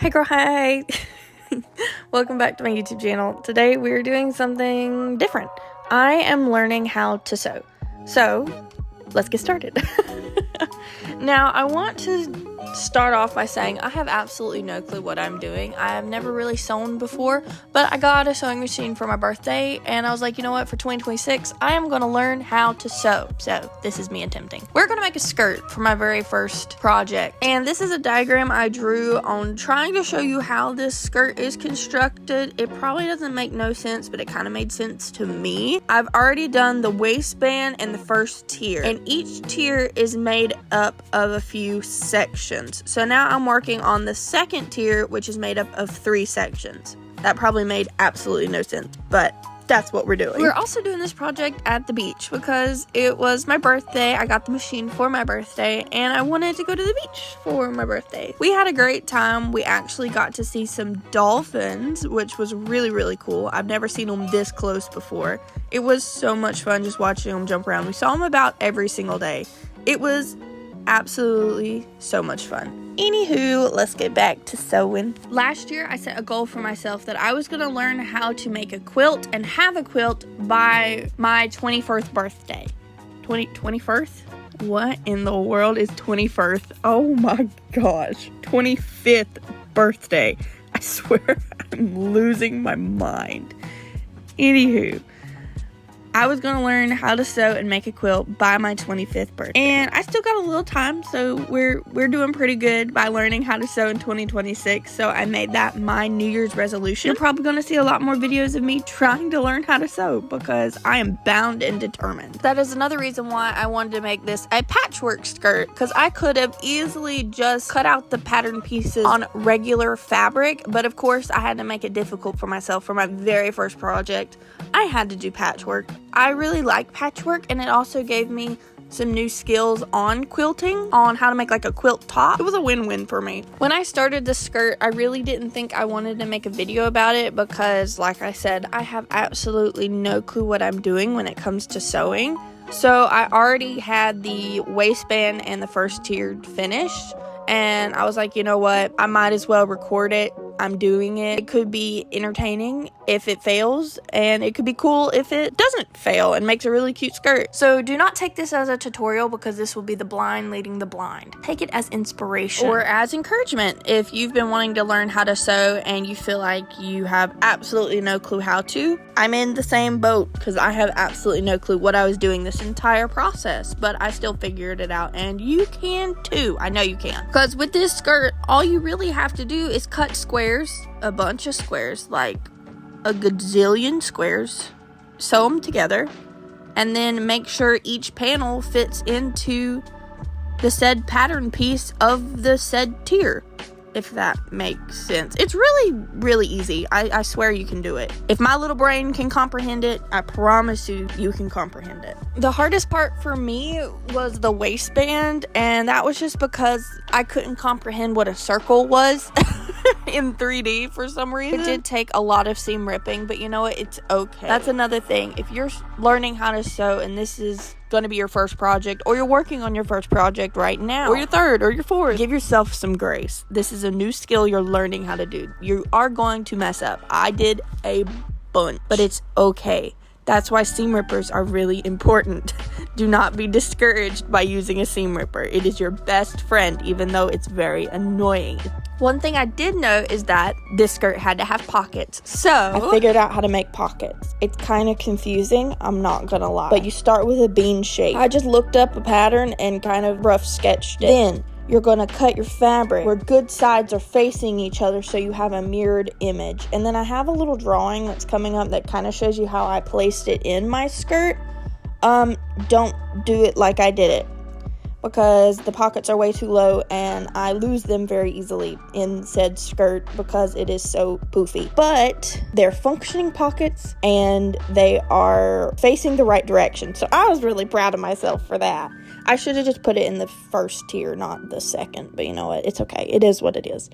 Hey girl, hi! Welcome back to my YouTube channel. Today we're doing something different. I am learning how to sew. So, let's get started. Now, I want to start off by saying I have absolutely no clue what I'm doing. I have never really sewn before, but I got a sewing machine for my birthday, and I was like, you know what, for 2026, I am going to learn how to sew. So, this is me attempting. We're going to make a skirt for my very first project, and this is a diagram I drew on trying to show you how this skirt is constructed. It probably doesn't make no sense, but it kind of made sense to me. I've already done the waistband and the first tier, and each tier is made up of a few sections. So now I'm working on the second tier, which is made up of 3 sections. That probably made absolutely no sense, but that's what we're doing. We're also doing this project at the beach because it was my birthday. I got the machine for my birthday and I wanted to go to the beach for my birthday. We had a great time. We actually got to see some dolphins, which was really, really cool. I've never seen them this close before. It was so much fun just watching them jump around. We saw them about every single day. It was absolutely so much fun. Anywho, let's get back to sewing. Last year, I set a goal for myself that I was going to learn how to make a quilt and have a quilt by my 21st birthday. 21st? What in the world is 21st? Oh my gosh. 25th birthday. I swear I'm losing my mind. Anywho, I was going to learn how to sew and make a quilt by my 25th birthday. And I still got a little time, so we're doing pretty good by learning how to sew in 2026. So I made that my New Year's resolution. You're probably going to see a lot more videos of me trying to learn how to sew because I am bound and determined. That is another reason why I wanted to make this a patchwork skirt, because I could have easily just cut out the pattern pieces on regular fabric. But of course, I had to make it difficult for myself for my very first project. I had to do patchwork. I really like patchwork, and it also gave me some new skills on quilting, on how to make like a quilt top. It was a win-win for me. When I started the skirt, I really didn't think I wanted to make a video about it because, like I said, I have absolutely no clue what I'm doing when it comes to sewing. So I already had the waistband and the first tier finished, and I was like, you know what, I might as well record it. I'm doing it. It could be entertaining if it fails, and it could be cool if it doesn't fail and makes a really cute skirt. So do not take this as a tutorial because this will be the blind leading the blind. Take it as inspiration or as encouragement if you've been wanting to learn how to sew and you feel like you have absolutely no clue how to. I'm in the same boat because I have absolutely no clue what I was doing this entire process, but I still figured it out, and you can too. I know you can. Because with this skirt, all you really have to do is cut squares, a bunch of squares, like a gazillion squares, sew them together, and then make sure each panel fits into the said pattern piece of the said tier, if that makes sense. It's really, really easy. I swear you can do it. If my little brain can comprehend it, I promise you, you can comprehend it. The hardest part for me was the waistband, and that was just because I couldn't comprehend what a circle was in 3D for some reason. It did take a lot of seam ripping, but you know what? It's okay. That's another thing. If you're learning how to sew and this is going to be your first project, or you're working on your first project right now, or your third or your fourth, give yourself some grace. This is a new skill you're learning how to do. You are going to mess up. I did a bunch, but it's okay. That's why seam rippers are really important. Do not be discouraged by using a seam ripper. It is your best friend, even though it's very annoying. One thing I did know is that this skirt had to have pockets. So I figured out how to make pockets. It's kind of confusing, I'm not gonna lie. But you start with a bean shape. I just looked up a pattern and kind of rough sketched it. Then you're gonna cut your fabric where good sides are facing each other so you have a mirrored image. And then I have a little drawing that's coming up that kind of shows you how I placed it in my skirt. Don't do it like I did it, because the pockets are way too low and I lose them very easily in said skirt because it is so poofy. But they're functioning pockets and they are facing the right direction. So I was really proud of myself for that. I should have just put it in the first tier, not the second, but you know what? It's okay. It is what it is.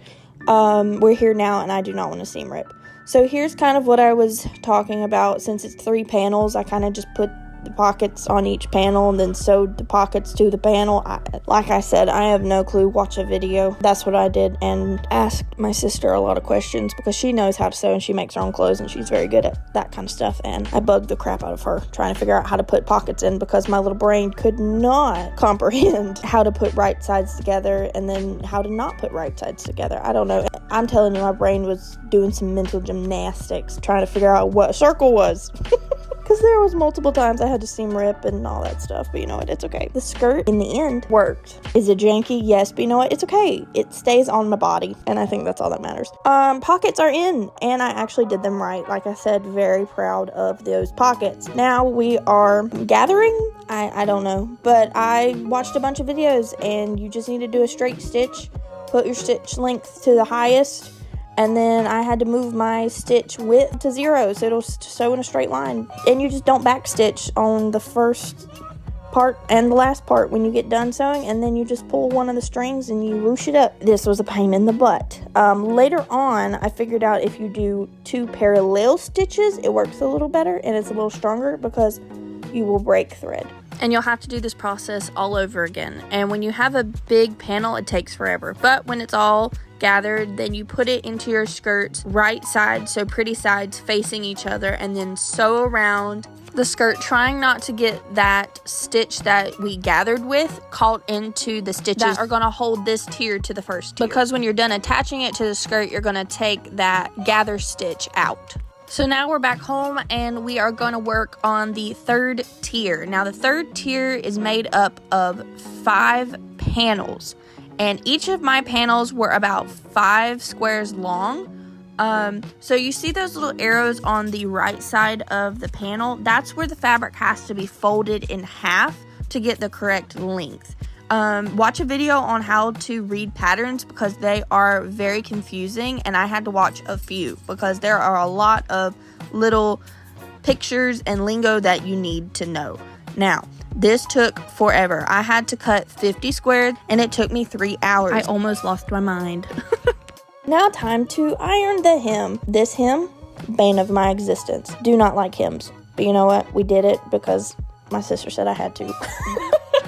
We're here now and I do not want to seam rip. So here's kind of what I was talking about. Since it's 3 panels, I kind of just put the pockets on each panel and then sewed the pockets to the panel. Like I said, I have no clue. Watch a video. That's what I did, and asked my sister a lot of questions because she knows how to sew and she makes her own clothes and she's very good at that kind of stuff. And I bugged the crap out of her trying to figure out how to put pockets in because my little brain could not comprehend how to put right sides together and then how to not put right sides together. I don't know. I'm telling you, my brain was doing some mental gymnastics trying to figure out what a circle was. Because there was multiple times I had to seam rip and all that stuff, but you know what, it's okay. The skirt in the end worked. Is it janky? Yes, but you know what, it's okay. It stays on my body, and I think that's all that matters. Pockets are in, and I actually did them right. Like I said, very proud of those pockets. Now we are gathering. I don't know, but I watched a bunch of videos, and you just need to do a straight stitch. Put your stitch length to the highest, and then I had to move my stitch width to 0 so it'll sew in a straight line. And you just don't back stitch on the first part and the last part when you get done sewing, and then you just pull one of the strings and you ruche it up. This was a pain in the butt. Later on, I figured out if you do 2 parallel stitches, it works a little better and it's a little stronger because you will break thread. And you'll have to do this process all over again. And when you have a big panel, it takes forever. But when it's all gathered, then you put it into your skirt right side, so pretty sides facing each other, and then sew around the skirt, trying not to get that stitch that we gathered with caught into the stitches that are going to hold this tier to the first tier. Because when you're done attaching it to the skirt, you're going to take that gather stitch out. So now we're back home and we are going to work on the 3rd tier. Now the 3rd tier is made up of 5 panels, and each of my panels were about 5 squares long. So you see those little arrows on the right side of the panel? That's where the fabric has to be folded in half to get the correct length. Watch a video on how to read patterns because they are very confusing, and I had to watch a few because there are a lot of little pictures and lingo that you need to know. Now, this took forever. I had to cut 50 squares and it took me 3 hours. I almost lost my mind. Now time to iron the hem. This hem, bane of my existence. Do not like hems. But you know what? We did it because my sister said I had to.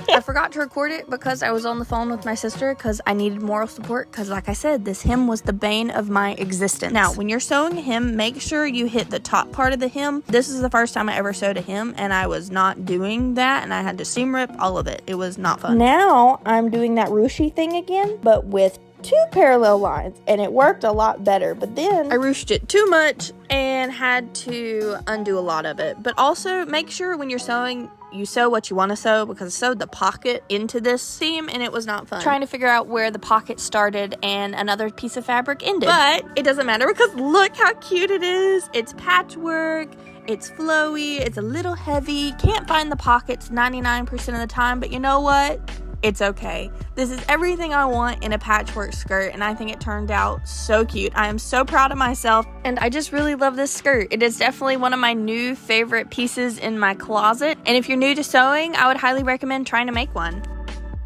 I forgot to record it because I was on the phone with my sister because I needed moral support because, like I said, this hem was the bane of my existence. Now, when you're sewing a hem, make sure you hit the top part of the hem. This is the first time I ever sewed a hem, and I was not doing that, and I had to seam rip all of it. It was not fun. Now, I'm doing that ruchy thing again, but with 2 parallel lines, and it worked a lot better, but then I ruched it too much and had to undo a lot of it. But also make sure when you're sewing, you sew what you want to sew, because I sewed the pocket into this seam and it was not fun trying to figure out where the pocket started and another piece of fabric ended. But it doesn't matter because look how cute it is. It's patchwork, it's flowy, it's a little heavy, can't find the pockets 99% of the time, but you know what? It's okay. This is everything I want in a patchwork skirt, and I think it turned out so cute. I am so proud of myself, and I just really love this skirt. It is definitely one of my new favorite pieces in my closet, and if you're new to sewing, I would highly recommend trying to make one.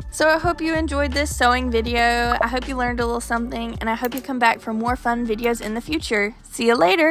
So I hope you enjoyed this sewing video. I hope you learned a little something, and I hope you come back for more fun videos in the future. See you later!